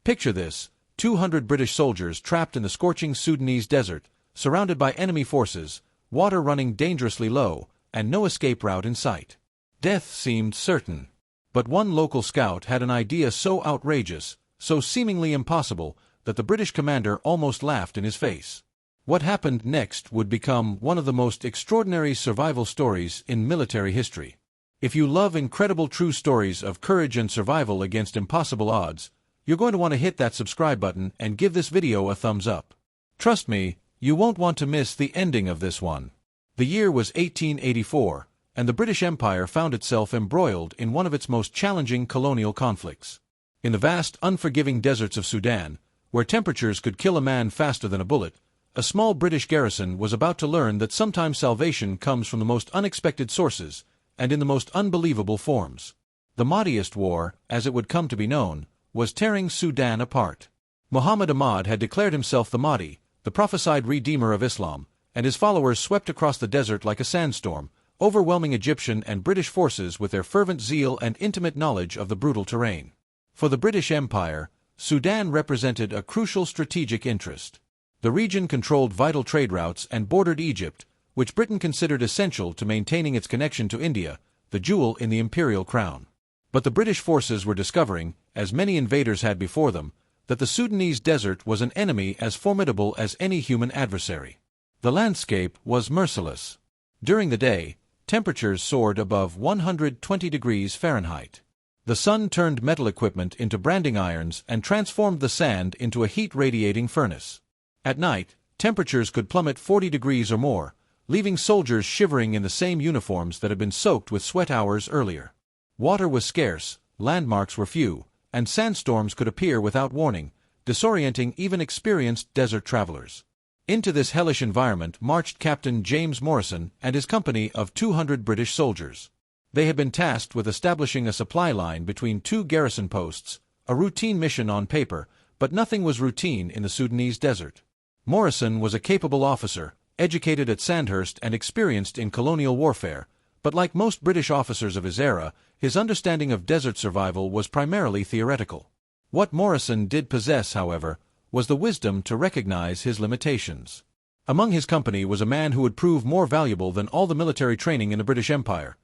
Picture this: 200 British soldiers trapped in the scorching Sudanese desert, surrounded by enemy forces, water running dangerously low, and no escape route in sight. Death seemed certain. But one local scout had an idea so outrageous, so seemingly impossible, that the British commander almost laughed in his face. What happened next would become one of the most extraordinary survival stories in military history. If you love incredible true stories of courage and survival against impossible odds, you're going to want to hit that subscribe button and give this video a thumbs up. Trust me, you won't want to miss the ending of this one. The year was 1884, and the British Empire found itself embroiled in one of its most challenging colonial conflicts. In the vast, unforgiving deserts of Sudan, where temperatures could kill a man faster than a bullet, a small British garrison was about to learn that sometimes salvation comes from the most unexpected sources, and in the most unbelievable forms. The Mahdist War, as it would come to be known, was tearing Sudan apart. Muhammad Ahmad had declared himself the Mahdi, the prophesied redeemer of Islam, and his followers swept across the desert like a sandstorm, overwhelming Egyptian and British forces with their fervent zeal and intimate knowledge of the brutal terrain. For the British Empire, Sudan represented a crucial strategic interest. The region controlled vital trade routes and bordered Egypt, which Britain considered essential to maintaining its connection to India, the jewel in the imperial crown. But the British forces were discovering, as many invaders had before them, that the Sudanese desert was an enemy as formidable as any human adversary. The landscape was merciless. During the day, temperatures soared above 120 degrees Fahrenheit. The sun turned metal equipment into branding irons and transformed the sand into a heat-radiating furnace. At night, temperatures could plummet 40 degrees or more, leaving soldiers shivering in the same uniforms that had been soaked with sweat hours earlier. Water was scarce, landmarks were few, and sandstorms could appear without warning, disorienting even experienced desert travelers. Into this hellish environment marched Captain James Morrison and his company of 200 British soldiers. They had been tasked with establishing a supply line between two garrison posts, a routine mission on paper, but nothing was routine in the Sudanese desert. Morrison was a capable officer, educated at Sandhurst and experienced in colonial warfare, but like most British officers of his era, his understanding of desert survival was primarily theoretical. What Morrison did possess, however, was the wisdom to recognize his limitations. Among his company was a man who would prove more valuable than all the military training in the British Empire.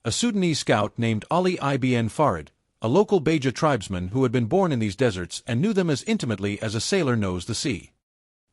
A Sudanese scout named Ali ibn Farid, a local Beja tribesman who had been born in these deserts and knew them as intimately as a sailor knows the sea.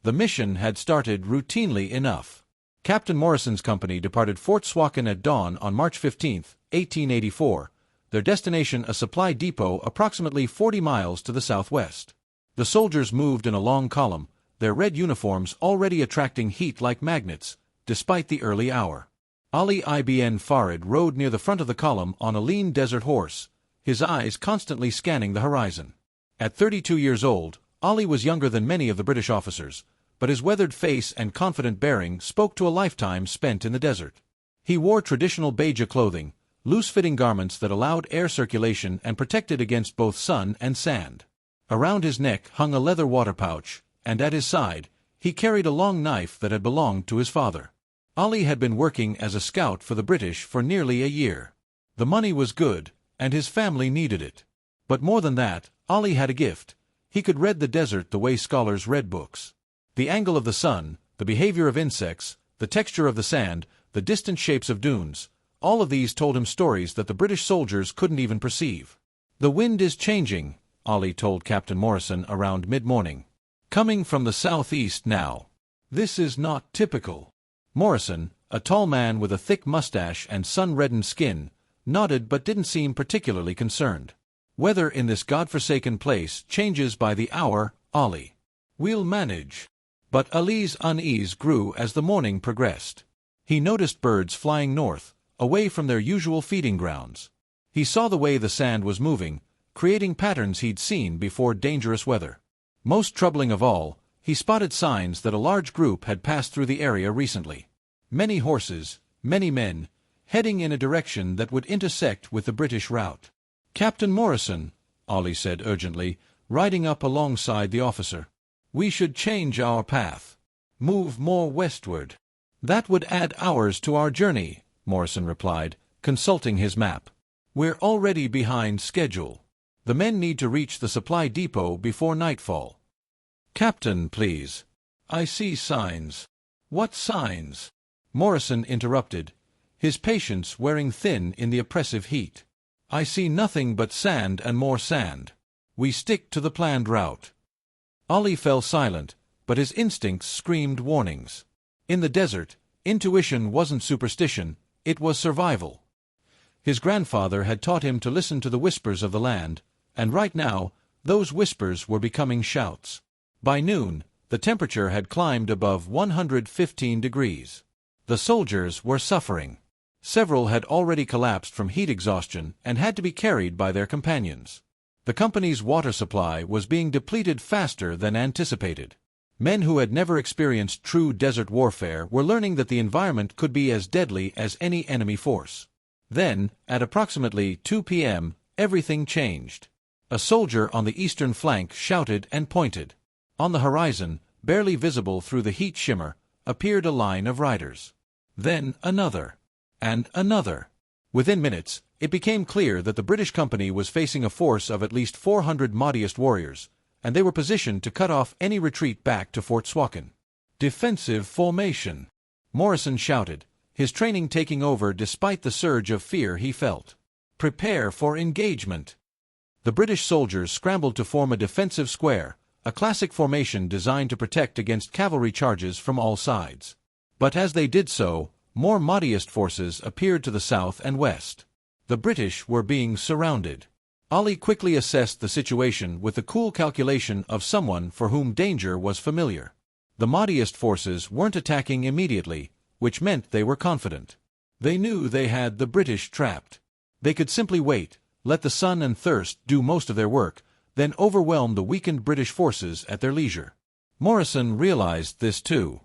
The mission had started routinely enough. Captain Morrison's company departed Fort Suakin at dawn on March 15, 1884, their destination a supply depot approximately 40 miles to the southwest. The soldiers moved in a long column, their red uniforms already attracting heat like magnets, despite the early hour. Ali ibn Farid rode near the front of the column on a lean desert horse, his eyes constantly scanning the horizon. At 32 years old, Ali was younger than many of the British officers, but his weathered face and confident bearing spoke to a lifetime spent in the desert. He wore traditional Beja clothing, loose-fitting garments that allowed air circulation and protected against both sun and sand. Around his neck hung a leather water pouch, and at his side, he carried a long knife that had belonged to his father. Ali had been working as a scout for the British for nearly a year. The money was good, and his family needed it. But more than that, Ali had a gift. He could read the desert the way scholars read books. The angle of the sun, the behavior of insects, the texture of the sand, the distant shapes of dunes, all of these told him stories that the British soldiers couldn't even perceive. "The wind is changing," Ali told Captain Morrison around mid-morning. "Coming from the southeast now. This is not typical." Morrison, a tall man with a thick mustache and sun-reddened skin, nodded but didn't seem particularly concerned. "Weather in this godforsaken place changes by the hour, Ali. We'll manage." But Ali's unease grew as the morning progressed. He noticed birds flying north, away from their usual feeding grounds. He saw the way the sand was moving, creating patterns he'd seen before dangerous weather. Most troubling of all, he spotted signs that a large group had passed through the area recently. Many horses, many men, heading in a direction that would intersect with the British route. "Captain Morrison," Ali said urgently, riding up alongside the officer. "We should change our path. Move more westward." "That would add hours to our journey," Morrison replied, consulting his map. "We're already behind schedule." The men need to reach the supply depot before nightfall. Captain, please. I see signs. What signs? Morrison interrupted, his patience wearing thin in the oppressive heat. I see nothing but sand and more sand. We stick to the planned route. Ali fell silent, but his instincts screamed warnings. In the desert, intuition wasn't superstition, it was survival. His grandfather had taught him to listen to the whispers of the land, and right now, those whispers were becoming shouts. By noon, the temperature had climbed above 115 degrees. The soldiers were suffering. Several had already collapsed from heat exhaustion and had to be carried by their companions. The company's water supply was being depleted faster than anticipated. Men who had never experienced true desert warfare were learning that the environment could be as deadly as any enemy force. Then, at approximately 2 p.m., everything changed. A soldier on the eastern flank shouted and pointed. On the horizon, barely visible through the heat shimmer, appeared a line of riders. Then another. And another. Within minutes, it became clear that the British company was facing a force of at least 400 Mahdist warriors, and they were positioned to cut off any retreat back to Fort Suakin. Defensive formation, Morrison shouted, his training taking over despite the surge of fear he felt. Prepare for engagement. The British soldiers scrambled to form a defensive square, a classic formation designed to protect against cavalry charges from all sides. But as they did so, more Mahdist forces appeared to the south and west. The British were being surrounded. Ali quickly assessed the situation with the cool calculation of someone for whom danger was familiar. The Mahdist forces weren't attacking immediately, which meant they were confident. They knew they had the British trapped. They could simply wait, let the sun and thirst do most of their work, then overwhelm the weakened British forces at their leisure. Morrison realized this too.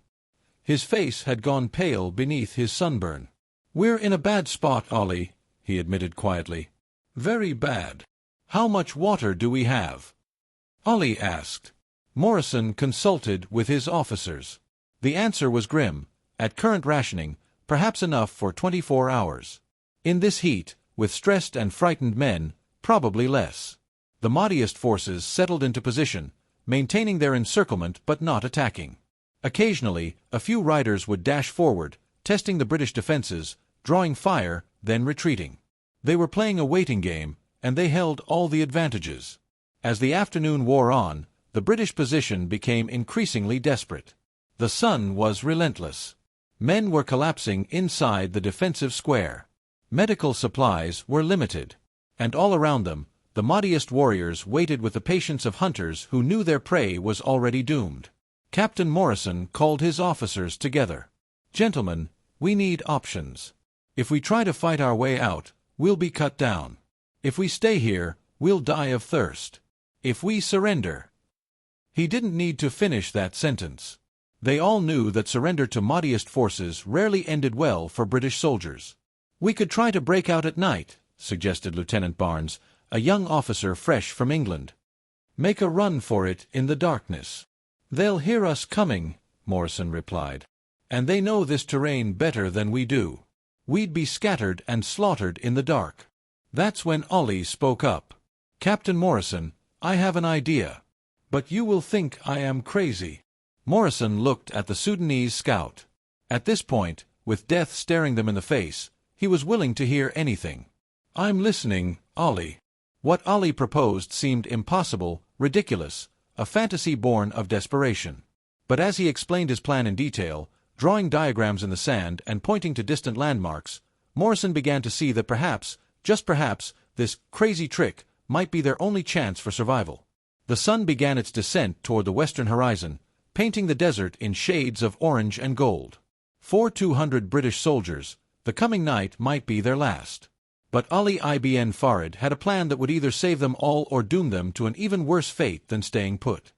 His face had gone pale beneath his sunburn. "We're in a bad spot, Ali," he admitted quietly. "Very bad. How much water do we have?" Ali asked. Morrison consulted with his officers. The answer was grim. At current rationing, perhaps enough for 24 hours. In this heat, with stressed and frightened men, probably less. The Mahdist forces settled into position, maintaining their encirclement but not attacking. Occasionally, a few riders would dash forward, testing the British defenses, drawing fire, then retreating. They were playing a waiting game, and they held all the advantages. As the afternoon wore on, the British position became increasingly desperate. The sun was relentless. Men were collapsing inside the defensive square. Medical supplies were limited. And all around them, the Mahdist warriors waited with the patience of hunters who knew their prey was already doomed. Captain Morrison called his officers together. "Gentlemen, we need options. If we try to fight our way out, we'll be cut down. If we stay here, we'll die of thirst. If we surrender—" He didn't need to finish that sentence. They all knew that surrender to Mahdist forces rarely ended well for British soldiers. "We could try to break out at night," suggested Lieutenant Barnes, a young officer fresh from England. "Make a run for it in the darkness." "They'll hear us coming," Morrison replied. "And they know this terrain better than we do. We'd be scattered and slaughtered in the dark." That's when Ali spoke up. "Captain Morrison, I have an idea. But you will think I am crazy." Morrison looked at the Sudanese scout. At this point, with death staring them in the face, he was willing to hear anything. "I'm listening, Ali." What Ali proposed seemed impossible, ridiculous, a fantasy born of desperation. But as he explained his plan in detail, drawing diagrams in the sand and pointing to distant landmarks, Morrison began to see that perhaps, just perhaps, this crazy trick might be their only chance for survival. The sun began its descent toward the western horizon, painting the desert in shades of orange and gold. For 200 British soldiers, the coming night might be their last. But Ali ibn Farid had a plan that would either save them all or doom them to an even worse fate than staying put.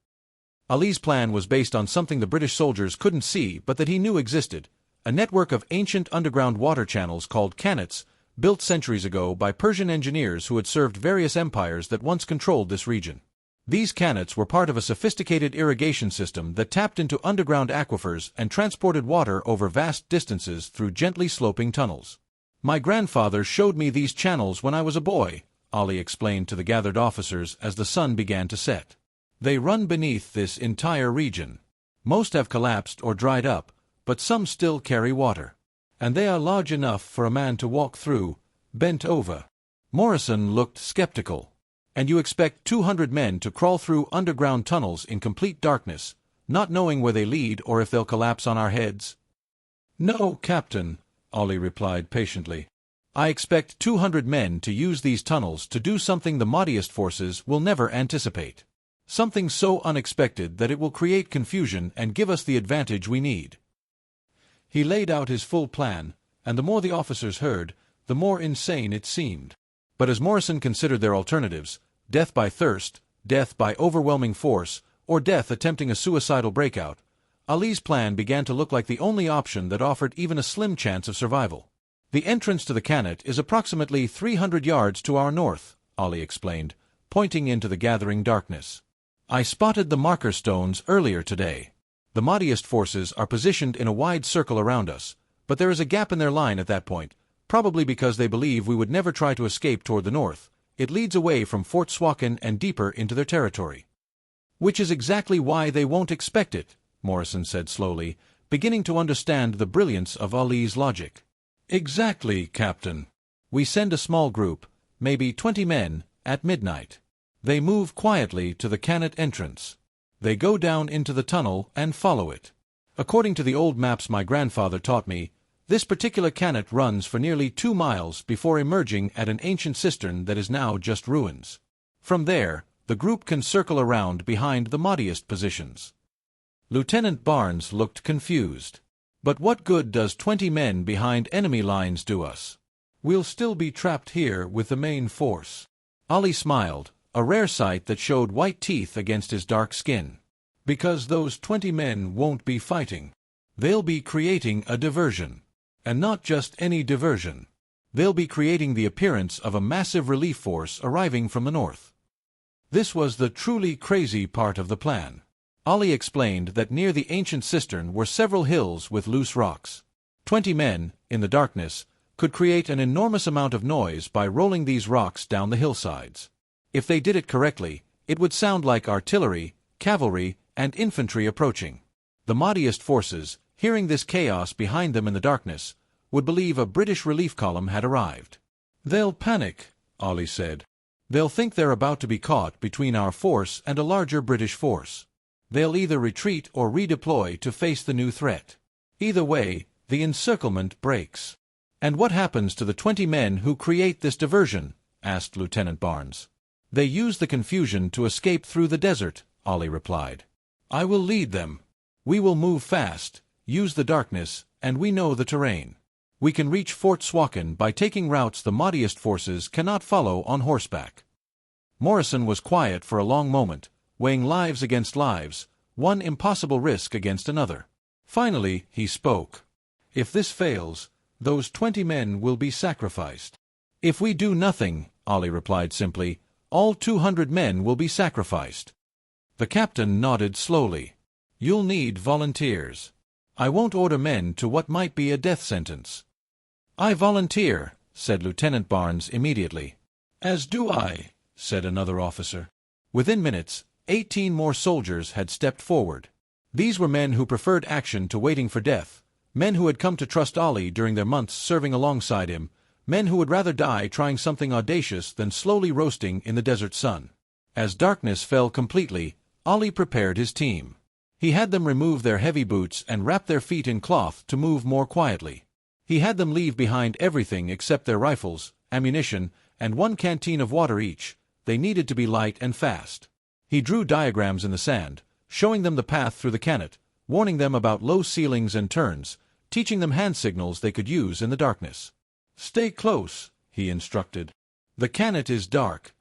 Ali's plan was based on something the British soldiers couldn't see but that he knew existed, a network of ancient underground water channels called qanats, built centuries ago by Persian engineers who had served various empires that once controlled this region. These qanats were part of a sophisticated irrigation system that tapped into underground aquifers and transported water over vast distances through gently sloping tunnels. "My grandfather showed me these channels when I was a boy," Ali explained to the gathered officers as the sun began to set. They run beneath this entire region. Most have collapsed or dried up, but some still carry water. And they are large enough for a man to walk through, bent over. Morrison looked skeptical. And you expect 200 men to crawl through underground tunnels in complete darkness, not knowing where they lead or if they'll collapse on our heads? No, Captain, Ali replied patiently. I expect 200 men to use these tunnels to do something the Mahdist forces will never anticipate. Something so unexpected that it will create confusion and give us the advantage we need. He laid out his full plan, and the more the officers heard, the more insane it seemed. But as Morrison considered their alternatives, death by thirst, death by overwhelming force, or death attempting a suicidal breakout, Ali's plan began to look like the only option that offered even a slim chance of survival. The entrance to the qanat is approximately 300 yards to our north, Ali explained, pointing into the gathering darkness. I spotted the marker stones earlier today. The Mahdist forces are positioned in a wide circle around us, but there is a gap in their line at that point, probably because they believe we would never try to escape toward the north. It leads away from Fort Suakin and deeper into their territory. Which is exactly why they won't expect it, Morrison said slowly, beginning to understand the brilliance of Ali's logic. Exactly, Captain. We send a small group, maybe 20 men, at midnight. They move quietly to the qanat entrance. They go down into the tunnel and follow it. According to the old maps my grandfather taught me, this particular qanat runs for nearly 2 miles before emerging at an ancient cistern that is now just ruins. From there, the group can circle around behind the Mahdist positions. Lieutenant Barnes looked confused. But what good does 20 men behind enemy lines do us? We'll still be trapped here with the main force. Ali smiled, a rare sight that showed white teeth against his dark skin. Because those 20 men won't be fighting. They'll be creating a diversion. And not just any diversion. They'll be creating the appearance of a massive relief force arriving from the north. This was the truly crazy part of the plan. Ali explained that near the ancient cistern were several hills with loose rocks. 20 men, in the darkness, could create an enormous amount of noise by rolling these rocks down the hillsides. If they did it correctly, it would sound like artillery, cavalry, and infantry approaching. The Mahdist forces, hearing this chaos behind them in the darkness, would believe a British relief column had arrived. They'll panic, Ali said. They'll think they're about to be caught between our force and a larger British force. They'll either retreat or redeploy to face the new threat. Either way, the encirclement breaks. And what happens to the 20 men who create this diversion? Asked Lieutenant Barnes. They use the confusion to escape through the desert, Ali replied. I will lead them. We will move fast, use the darkness, and we know the terrain. We can reach Fort Suakin by taking routes the Mahdist forces cannot follow on horseback. Morrison was quiet for a long moment, weighing lives against lives, one impossible risk against another. Finally, he spoke. If this fails, those 20 men will be sacrificed. If we do nothing, Ali replied simply, all 200 men will be sacrificed. The captain nodded slowly. You'll need volunteers. I won't order men to what might be a death sentence. I volunteer, said Lieutenant Barnes immediately. As do I, said another officer. Within minutes, 18 more soldiers had stepped forward. These were men who preferred action to waiting for death, men who had come to trust Ali during their months serving alongside him, men who would rather die trying something audacious than slowly roasting in the desert sun. As darkness fell completely, Ali prepared his team. He had them remove their heavy boots and wrap their feet in cloth to move more quietly. He had them leave behind everything except their rifles, ammunition, and 1 canteen of water each. They needed to be light and fast. He drew diagrams in the sand, showing them the path through the qanat, warning them about low ceilings and turns, teaching them hand signals they could use in the darkness. Stay close, he instructed. The qanat is dark,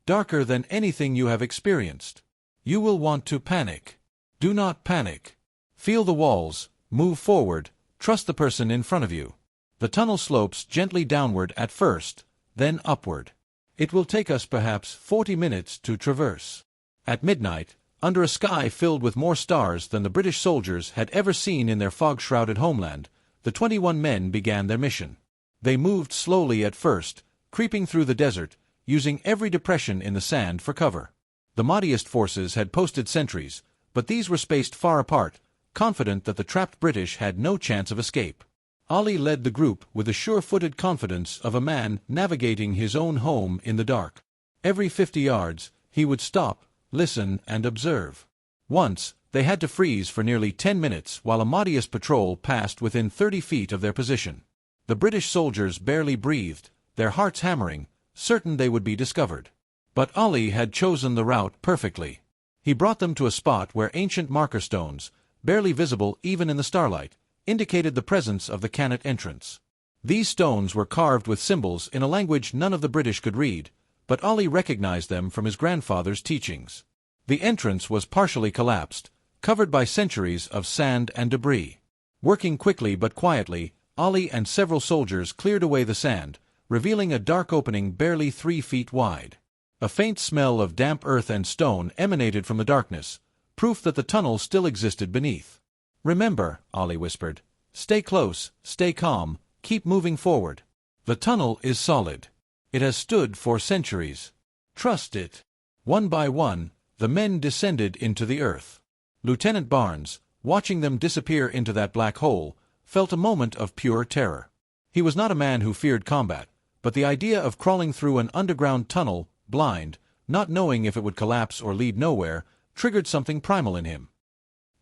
darker than anything you have experienced. You will want to panic. Do not panic. Feel the walls, move forward, trust the person in front of you. The tunnel slopes gently downward at first, then upward. It will take us perhaps 40 minutes to traverse. At midnight, under a sky filled with more stars than the British soldiers had ever seen in their fog-shrouded homeland, the 21 men began their mission. They moved slowly at first, creeping through the desert, using every depression in the sand for cover. The Mahdist forces had posted sentries, but these were spaced far apart, confident that the trapped British had no chance of escape. Ali led the group with the sure-footed confidence of a man navigating his own home in the dark. Every 50 yards, he would stop, listen, and observe. Once, they had to freeze for nearly 10 minutes while a Mahdist patrol passed within 30 feet of their position. The British soldiers barely breathed, their hearts hammering, certain they would be discovered. But Ali had chosen the route perfectly. He brought them to a spot where ancient marker stones, barely visible even in the starlight, indicated the presence of the qanat entrance. These stones were carved with symbols in a language none of the British could read, but Ali recognized them from his grandfather's teachings. The entrance was partially collapsed, covered by centuries of sand and debris. Working quickly but quietly, Ali and several soldiers cleared away the sand, revealing a dark opening barely 3 feet wide. A faint smell of damp earth and stone emanated from the darkness, proof that the tunnel still existed beneath. "Remember," Ali whispered, "stay close, stay calm, keep moving forward. The tunnel is solid. It has stood for centuries. Trust it." One by one, the men descended into the earth. Lieutenant Barnes, watching them disappear into that black hole, felt a moment of pure terror. He was not a man who feared combat, but the idea of crawling through an underground tunnel, blind, not knowing if it would collapse or lead nowhere, triggered something primal in him.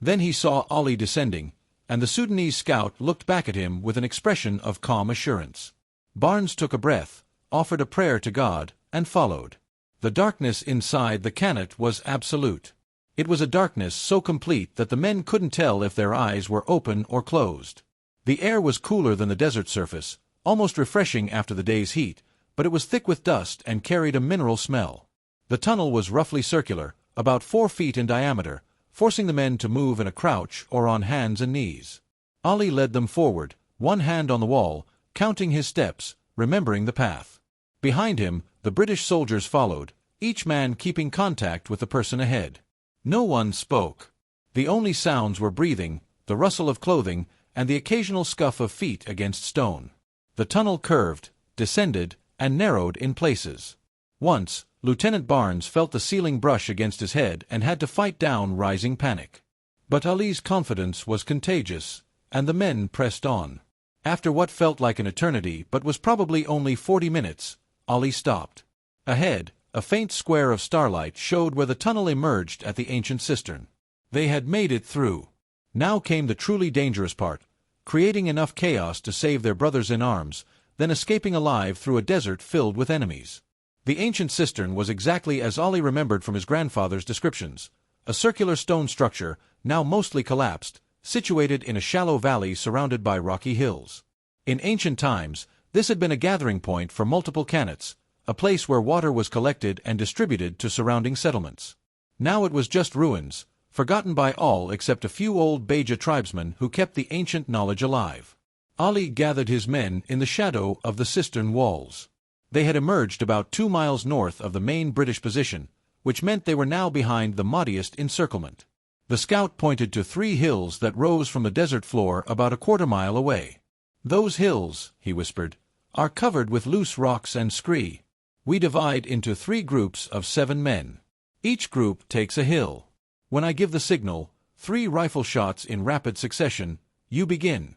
Then he saw Ali descending, and the Sudanese scout looked back at him with an expression of calm assurance. Barnes took a breath, offered a prayer to God, and followed. The darkness inside the qanat was absolute. It was a darkness so complete that the men couldn't tell if their eyes were open or closed. The air was cooler than the desert surface, almost refreshing after the day's heat, but it was thick with dust and carried a mineral smell. The tunnel was roughly circular, about 4 feet in diameter, forcing the men to move in a crouch or on hands and knees. Ali led them forward, one hand on the wall, counting his steps, remembering the path. Behind him, the British soldiers followed, each man keeping contact with the person ahead. No one spoke. The only sounds were breathing, the rustle of clothing, and the occasional scuff of feet against stone. The tunnel curved, descended, and narrowed in places. Once, Lieutenant Barnes felt the ceiling brush against his head and had to fight down rising panic. But Ali's confidence was contagious, and the men pressed on. After what felt like an eternity but was probably only 40 minutes, Ali stopped. Ahead, a faint square of starlight showed where the tunnel emerged at the ancient cistern. They had made it through. Now came the truly dangerous part, creating enough chaos to save their brothers in arms, then escaping alive through a desert filled with enemies. The ancient cistern was exactly as Ali remembered from his grandfather's descriptions, a circular stone structure, now mostly collapsed, situated in a shallow valley surrounded by rocky hills. In ancient times, this had been a gathering point for multiple qanats, a place where water was collected and distributed to surrounding settlements. Now it was just ruins, forgotten by all except a few old Beja tribesmen who kept the ancient knowledge alive. Ali gathered his men in the shadow of the cistern walls. They had emerged about 2 miles north of the main British position, which meant they were now behind the Mahdist encirclement. The scout pointed to 3 hills that rose from the desert floor about a quarter-mile away. "Those hills," he whispered, "are covered with loose rocks and scree. We divide into 3 groups of 7 men. Each group takes a hill. When I give the signal, 3 rifle shots in rapid succession, you begin."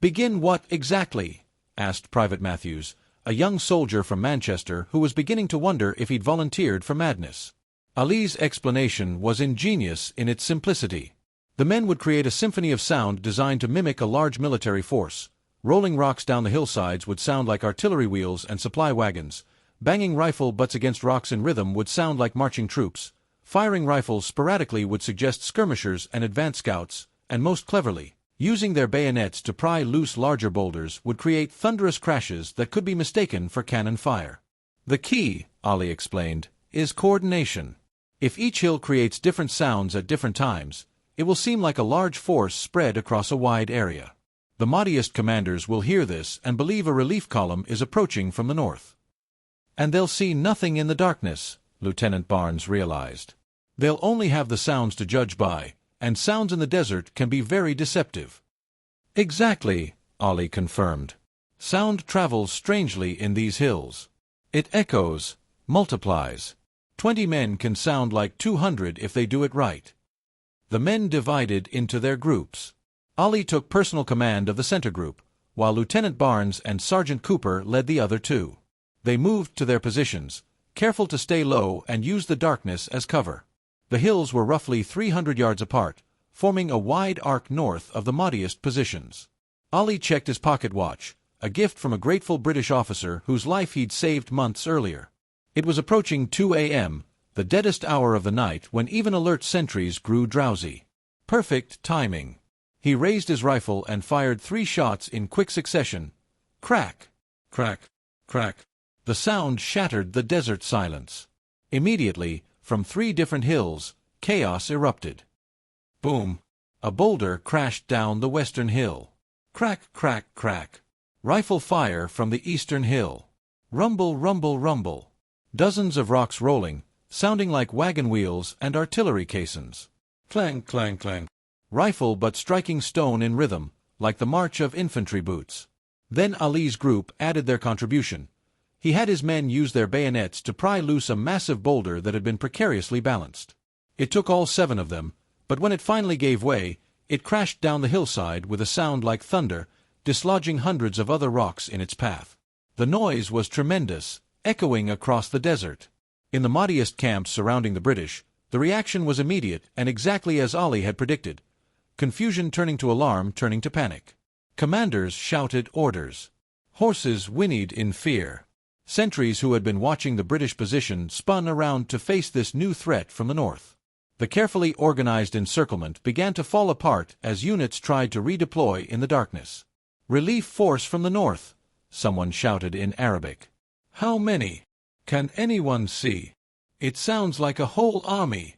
"Begin what exactly?" asked Private Matthews, a young soldier from Manchester who was beginning to wonder if he'd volunteered for madness. Ali's explanation was ingenious in its simplicity. The men would create a symphony of sound designed to mimic a large military force. Rolling rocks down the hillsides would sound like artillery wheels and supply wagons. Banging rifle butts against rocks in rhythm would sound like marching troops. Firing rifles sporadically would suggest skirmishers and advance scouts, and most cleverly, using their bayonets to pry loose larger boulders would create thunderous crashes that could be mistaken for cannon fire. "The key," Ali explained, "is coordination. If each hill creates different sounds at different times, it will seem like a large force spread across a wide area. The Mahdist commanders will hear this and believe a relief column is approaching from the north. And they'll see nothing in the darkness," Lieutenant Barnes realized. "They'll only have the sounds to judge by, and sounds in the desert can be very deceptive." "Exactly," Ali confirmed. "Sound travels strangely in these hills. It echoes, multiplies. 20 men can sound like 200 if they do it right. The men divided into their groups. Ali took personal command of the center group, while Lieutenant Barnes and Sergeant Cooper led the other two. They moved to their positions, careful to stay low and use the darkness as cover. The hills were roughly 300 yards apart, forming a wide arc north of the Mahdist positions. Ali checked his pocket watch, a gift from a grateful British officer whose life he'd saved months earlier. It was approaching 2 a.m., the deadest hour of the night when even alert sentries grew drowsy. Perfect timing. He raised his rifle and fired 3 shots in quick succession. Crack! Crack! Crack! The sound shattered the desert silence. Immediately, from 3 different hills, chaos erupted. Boom! A boulder crashed down the western hill. Crack! Crack! Crack! Rifle fire from the eastern hill. Rumble! Rumble! Rumble! Dozens of rocks rolling, sounding like wagon wheels and artillery caissons. Clang! Clang! Clang! Rifle but striking stone in rhythm, like the march of infantry boots. Then Ali's group added their contribution. He had his men use their bayonets to pry loose a massive boulder that had been precariously balanced. It took all 7 of them, but when it finally gave way, it crashed down the hillside with a sound like thunder, dislodging hundreds of other rocks in its path. The noise was tremendous, echoing across the desert. In the Mahdist camps surrounding the British, the reaction was immediate and exactly as Ali had predicted. Confusion turning to alarm, turning to panic. Commanders shouted orders. Horses whinnied in fear. Sentries who had been watching the British position spun around to face this new threat from the north. The carefully organized encirclement began to fall apart as units tried to redeploy in the darkness. "Relief force from the north," someone shouted in Arabic. "How many? Can anyone see? It sounds like a whole army."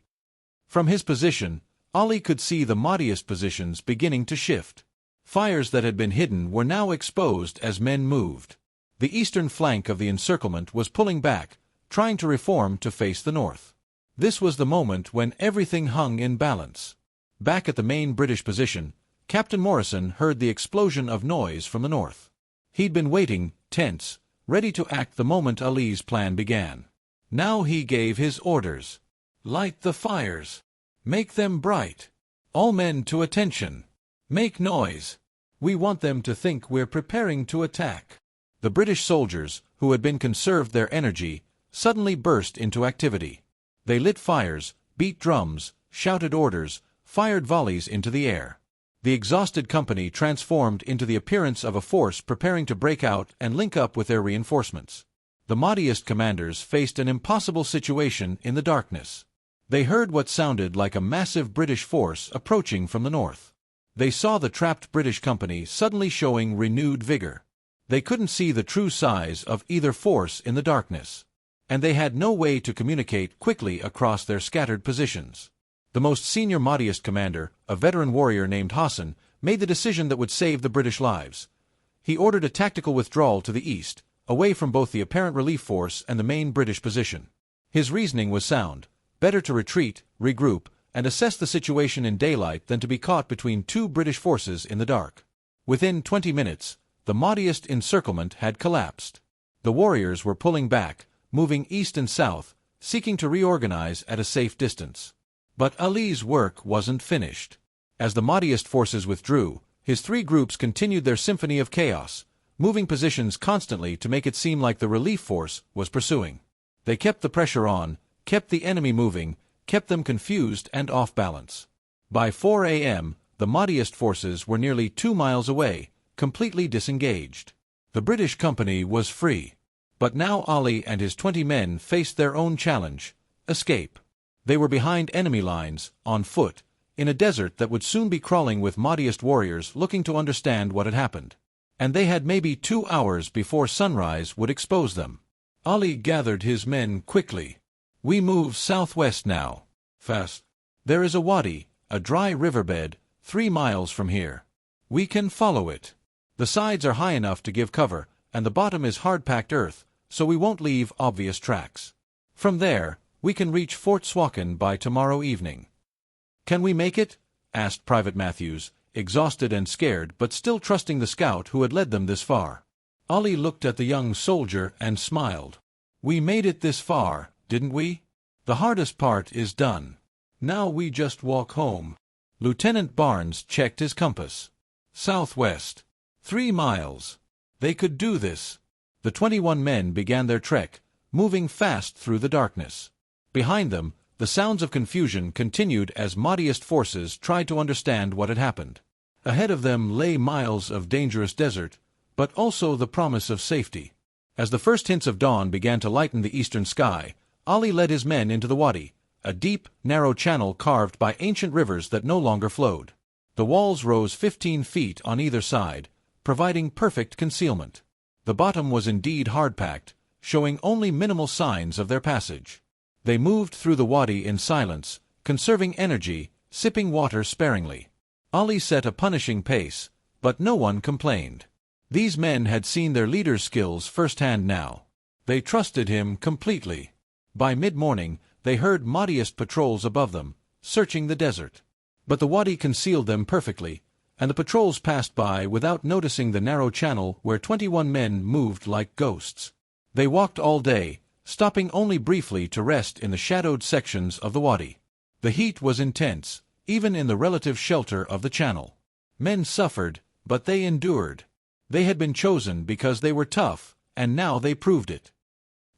From his position, Ali could see the Mahdist positions beginning to shift. Fires that had been hidden were now exposed as men moved. The eastern flank of the encirclement was pulling back, trying to reform to face the north. This was the moment when everything hung in balance. Back at the main British position, Captain Morrison heard the explosion of noise from the north. He'd been waiting, tense, ready to act the moment Ali's plan began. Now he gave his orders. "Light the fires. Make them bright. All men to attention. Make noise. We want them to think we're preparing to attack." The British soldiers, who had been conserved their energy, suddenly burst into activity. They lit fires, beat drums, shouted orders, fired volleys into the air. The exhausted company transformed into the appearance of a force preparing to break out and link up with their reinforcements. The Mahdist commanders faced an impossible situation in the darkness. They heard what sounded like a massive British force approaching from the north. They saw the trapped British company suddenly showing renewed vigor. They couldn't see the true size of either force in the darkness, and they had no way to communicate quickly across their scattered positions. The most senior Mahdist commander, a veteran warrior named Hassan, made the decision that would save the British lives. He ordered a tactical withdrawal to the east, away from both the apparent relief force and the main British position. His reasoning was sound: better to retreat, regroup, and assess the situation in daylight than to be caught between 2 British forces in the dark. Within 20 minutes, the Mahdist encirclement had collapsed. The warriors were pulling back, moving east and south, seeking to reorganize at a safe distance. But Ali's work wasn't finished. As the Mahdist forces withdrew, his 3 groups continued their symphony of chaos, moving positions constantly to make it seem like the relief force was pursuing. They kept the pressure on, kept the enemy moving, kept them confused and off balance. By 4 a.m., the Mahdist forces were nearly 2 miles away, completely disengaged. The British company was free. But now Ali and his 20 men faced their own challenge: escape. They were behind enemy lines, on foot, in a desert that would soon be crawling with Mahdist warriors looking to understand what had happened. And they had maybe 2 hours before sunrise would expose them. Ali gathered his men quickly. "We move southwest now. Fast. There is a wadi, a dry riverbed, 3 miles from here. We can follow it. The sides are high enough to give cover, and the bottom is hard-packed earth, so we won't leave obvious tracks. From there, we can reach Fort Suakin by tomorrow evening." "Can we make it?" asked Private Matthews, exhausted and scared but still trusting the scout who had led them this far. Ali looked at the young soldier and smiled. We made it this far, didn't we? The hardest part is done. Now we just walk home. Lieutenant Barnes checked his compass. Southwest. 3 miles. They could do this. The 21 men began their trek, moving fast through the darkness. Behind them, the sounds of confusion continued as Mahdist forces tried to understand what had happened. Ahead of them lay miles of dangerous desert, but also the promise of safety. As the first hints of dawn began to lighten the eastern sky, Ali led his men into the wadi, a deep, narrow channel carved by ancient rivers that no longer flowed. The walls rose 15 feet on either side, providing perfect concealment. The bottom was indeed hard-packed, showing only minimal signs of their passage. They moved through the wadi in silence, conserving energy, sipping water sparingly. Ali set a punishing pace, but no one complained. These men had seen their leader's skills firsthand now. They trusted him completely. By mid-morning, they heard Mahdist patrols above them, searching the desert. But the wadi concealed them perfectly, and the patrols passed by without noticing the narrow channel where 21 men moved like ghosts. They walked all day, stopping only briefly to rest in the shadowed sections of the wadi. The heat was intense, even in the relative shelter of the channel. Men suffered, but they endured. They had been chosen because they were tough, and now they proved it.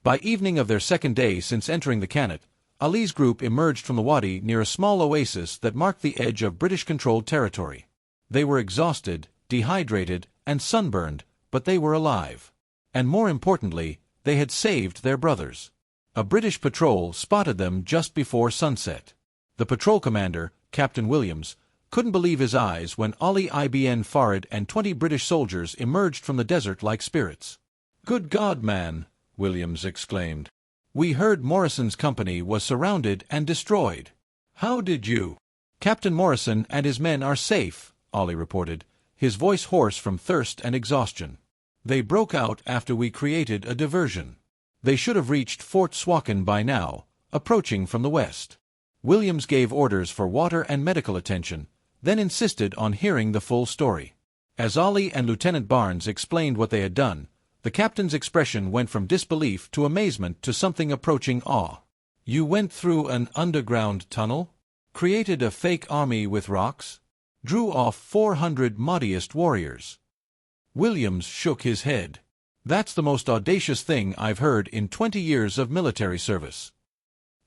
By evening of their second day since entering the qanat, Ali's group emerged from the wadi near a small oasis that marked the edge of British-controlled territory. They were exhausted, dehydrated, and sunburned, but they were alive. And more importantly, they had saved their brothers. A British patrol spotted them just before sunset. The patrol commander, Captain Williams, couldn't believe his eyes when Ali ibn Farid and 20 British soldiers emerged from the desert like spirits. "Good God, man!" Williams exclaimed. "We heard Morrison's company was surrounded and destroyed. How did you—" "Captain Morrison and his men are safe," Ali reported, his voice hoarse from thirst and exhaustion. "They broke out after we created a diversion. They should have reached Fort Suakin by now, approaching from the west." Williams gave orders for water and medical attention, then insisted on hearing the full story. As Ali and Lieutenant Barnes explained what they had done, the captain's expression went from disbelief to amazement to something approaching awe. "You went through an underground tunnel? Created a fake army with rocks? Drew off 400 Mahdist warriors?" Williams shook his head. "That's the most audacious thing I've heard in 20 years of military service."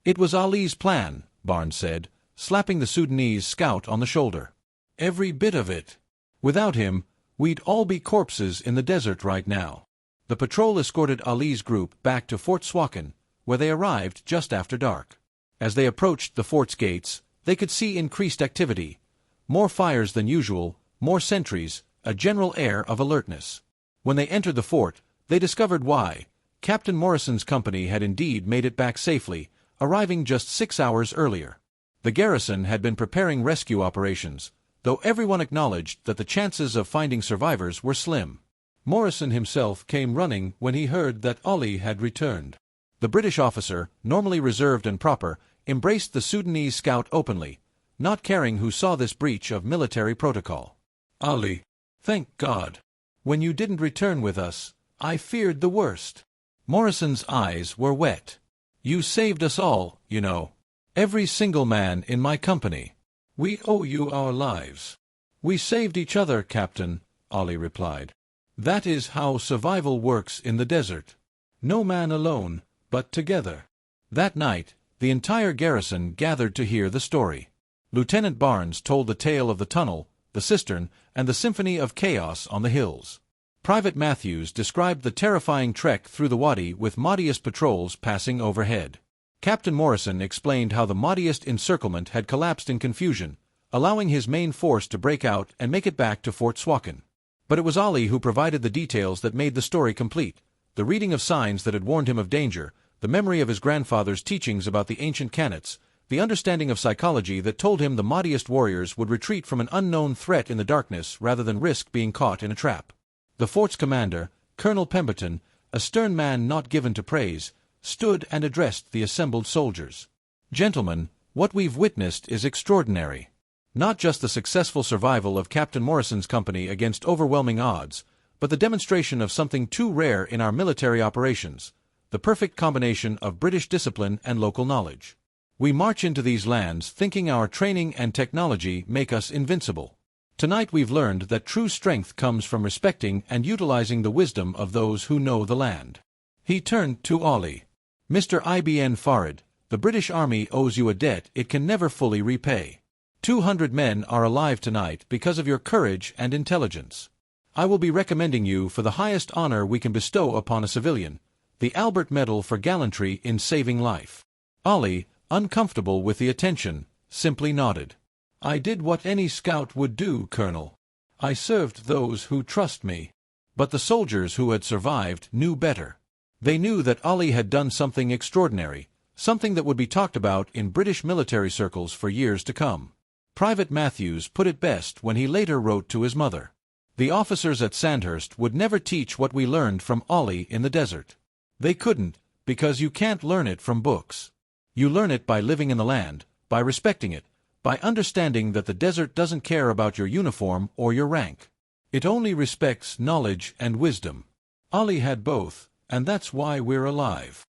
"It was Ali's plan," Barnes said, slapping the Sudanese scout on the shoulder. "Every bit of it. Without him, we'd all be corpses in the desert right now." The patrol escorted Ali's group back to Fort Suakin, where they arrived just after dark. As they approached the fort's gates, they could see increased activity. More fires than usual, more sentries, a general air of alertness. When they entered the fort, they discovered why. Captain Morrison's company had indeed made it back safely, arriving just 6 hours earlier. The garrison had been preparing rescue operations, though everyone acknowledged that the chances of finding survivors were slim. Morrison himself came running when he heard that Ali had returned. The British officer, normally reserved and proper, embraced the Sudanese scout openly, not caring who saw this breach of military protocol. "Ali, thank God. When you didn't return with us, I feared the worst." Morrison's eyes were wet. "You saved us all, you know. Every single man in my company. We owe you our lives." "We saved each other, Captain," Ali replied. "That is how survival works in the desert. No man alone, but together." That night, the entire garrison gathered to hear the story. Lieutenant Barnes told the tale of the tunnel, the cistern, and the symphony of chaos on the hills. Private Matthews described the terrifying trek through the wadi with Mahdist patrols passing overhead. Captain Morrison explained how the Mahdist encirclement had collapsed in confusion, allowing his main force to break out and make it back to Fort Suakin. But it was Ali who provided the details that made the story complete: the reading of signs that had warned him of danger, the memory of his grandfather's teachings about the ancient qanats, the understanding of psychology that told him the Mahdist warriors would retreat from an unknown threat in the darkness rather than risk being caught in a trap. The fort's commander, Colonel Pemberton, a stern man not given to praise, stood and addressed the assembled soldiers. "Gentlemen, what we've witnessed is extraordinary. Not just the successful survival of Captain Morrison's company against overwhelming odds, but the demonstration of something too rare in our military operations: the perfect combination of British discipline and local knowledge. We march into these lands thinking our training and technology make us invincible. Tonight we've learned that true strength comes from respecting and utilizing the wisdom of those who know the land. He turned to Ali. Mr. Ibn Farid, the British Army owes you a debt it can never fully repay. 200 men are alive tonight because of your courage and intelligence. I will be recommending you for the highest honor we can bestow upon a civilian, the Albert Medal for gallantry in saving life. Ali, uncomfortable with the attention, simply nodded. I did what any scout would do, Colonel. I served those who trust me. But the soldiers who had survived knew better. They knew that Ali had done something extraordinary, something that would be talked about in British military circles for years to come. Private Matthews put it best when he later wrote to his mother. The officers at Sandhurst would never teach what we learned from Ali in the desert. They couldn't, because you can't learn it from books. You learn it by living in the land, by respecting it, by understanding that the desert doesn't care about your uniform or your rank. It only respects knowledge and wisdom. Ali had both, and that's why we're alive.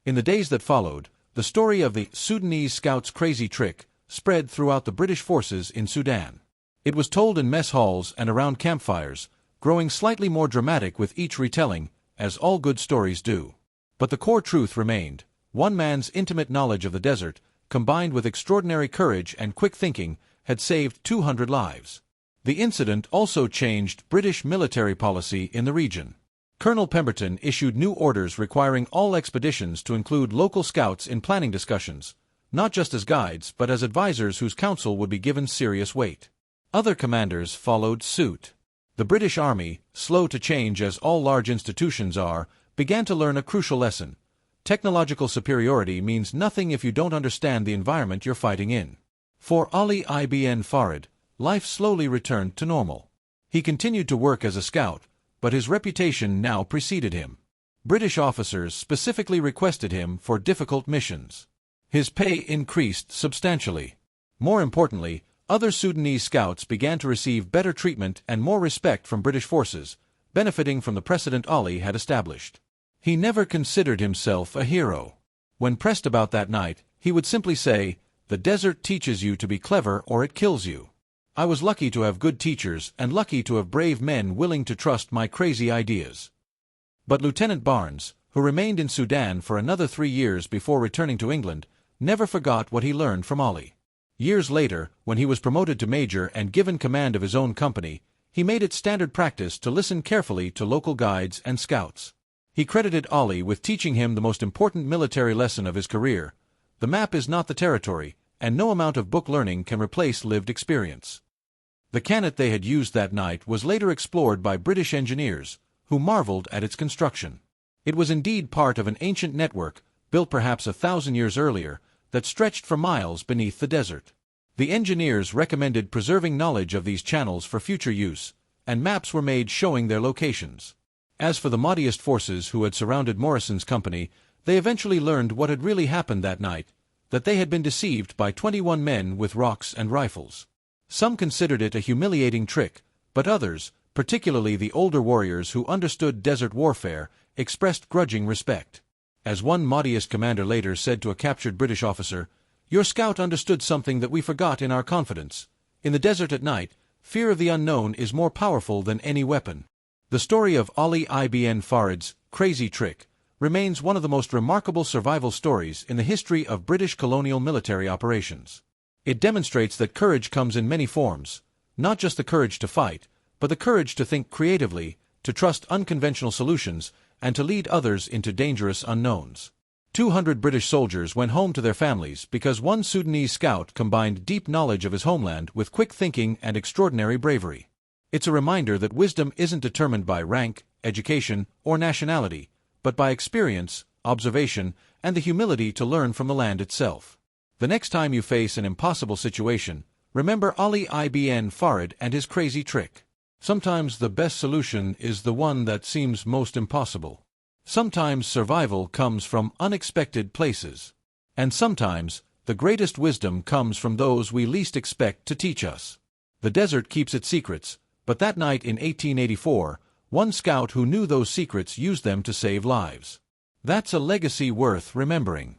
In the days that followed, the story of the Sudanese scout's crazy trick spread throughout the British forces in Sudan. It was told in mess halls and around campfires, growing slightly more dramatic with each retelling, as all good stories do. But the core truth remained: one man's intimate knowledge of the desert, combined with extraordinary courage and quick thinking, had saved 200 lives. The incident also changed British military policy in the region. Colonel Pemberton issued new orders requiring all expeditions to include local scouts in planning discussions, not just as guides but as advisors whose counsel would be given serious weight. Other commanders followed suit. The British Army, slow to change as all large institutions are, began to learn a crucial lesson. Technological superiority means nothing if you don't understand the environment you're fighting in. For Ali ibn Farid, life slowly returned to normal. He continued to work as a scout, but his reputation now preceded him. British officers specifically requested him for difficult missions. His pay increased substantially. More importantly, other Sudanese scouts began to receive better treatment and more respect from British forces, benefiting from the precedent Ali had established. He never considered himself a hero. When pressed about that night, he would simply say, "The desert teaches you to be clever or it kills you. I was lucky to have good teachers and lucky to have brave men willing to trust my crazy ideas." But Lieutenant Barnes, who remained in Sudan for another 3 years before returning to England, never forgot what he learned from Ali. Years later, when he was promoted to major and given command of his own company, he made it standard practice to listen carefully to local guides and scouts. He credited Ali with teaching him the most important military lesson of his career: the map is not the territory, and no amount of book learning can replace lived experience. The qanat they had used that night was later explored by British engineers, who marveled at its construction. It was indeed part of an ancient network, built perhaps 1,000 years earlier, that stretched for miles beneath the desert. The engineers recommended preserving knowledge of these channels for future use, and maps were made showing their locations. As for the Mahdist forces who had surrounded Morrison's company, they eventually learned what had really happened that night, that they had been deceived by 21 men with rocks and rifles. Some considered it a humiliating trick, but others, particularly the older warriors who understood desert warfare, expressed grudging respect. As one Mahdist commander later said to a captured British officer, "Your scout understood something that we forgot in our confidence. In the desert at night, fear of the unknown is more powerful than any weapon." The story of Ali ibn Farid's crazy trick remains one of the most remarkable survival stories in the history of British colonial military operations. It demonstrates that courage comes in many forms, not just the courage to fight, but the courage to think creatively, to trust unconventional solutions, and to lead others into dangerous unknowns. 200 British soldiers went home to their families because one Sudanese scout combined deep knowledge of his homeland with quick thinking and extraordinary bravery. It's a reminder that wisdom isn't determined by rank, education, or nationality, but by experience, observation, and the humility to learn from the land itself. The next time you face an impossible situation, remember Ali ibn Farid and his crazy trick. Sometimes the best solution is the one that seems most impossible. Sometimes survival comes from unexpected places. And sometimes, the greatest wisdom comes from those we least expect to teach us. The desert keeps its secrets, but that night in 1884, one scout who knew those secrets used them to save lives. That's a legacy worth remembering.